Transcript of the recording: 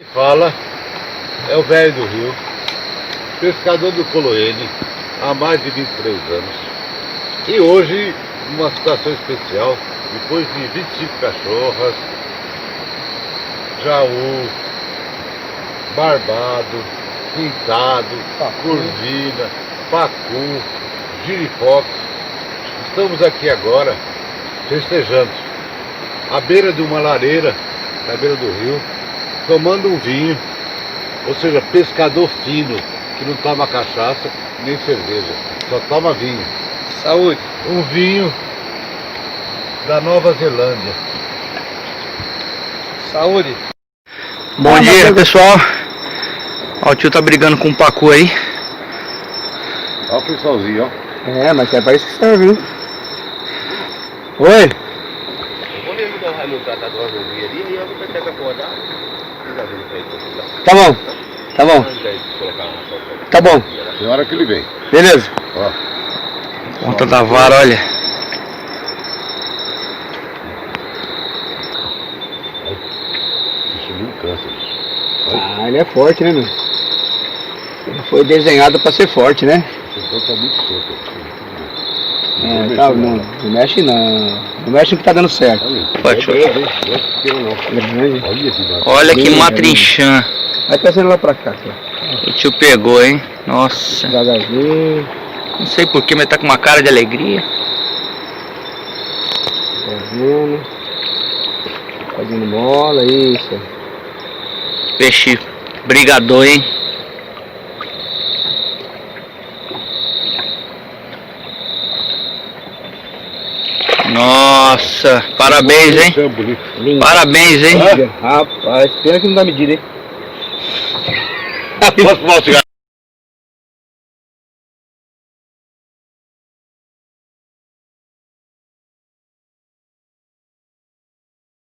Fala, é o velho do Rio, pescador do Coloene há mais de 23 anos. E hoje, numa situação especial, depois de 25 cachorras, jaú, barbado, pintado, curvina, pacu, giripoca, estamos aqui agora festejando à beira de uma lareira, na beira do rio, tomando um vinho, ou seja, pescador fino, que não toma cachaça nem cerveja, só toma vinho. Saúde! Um vinho da Nova Zelândia. Saúde! Bom dia, pessoal. Ó, o tio tá brigando com o pacu aí. Olha o pessoalzinho, ó. É, mas é pra isso que serve, viu? Oi! Vou ligar o Raimundo tratar do resolver ali e eu vou tentar acordar. Tá bom, tá bom, tá bom. Tem hora que ele vem. Beleza. Ó. Ponta da vara, olha. Isso não cansa. Ah, ele é forte, né, meu? Ele foi desenhado pra ser forte, né? Esse tá muito solto. É, tá, não mexe não. Não mexe no que tá dando certo. Pode, tio. Ele é grande. Olha que bacana. Olha que matrinchã. Vai trazendo lá pra cá, cara. O tio pegou, hein? Nossa. Devagarzinho. Não sei porquê, mas tá com uma cara de alegria. Devagarzinho. Fazendo mola, isso. Peixe brigador, hein? Nossa, parabéns, hein? É bonito. Lindo. Parabéns, hein? Rapaz, pena que não dá medida, hein? Posso fumar o cigarro?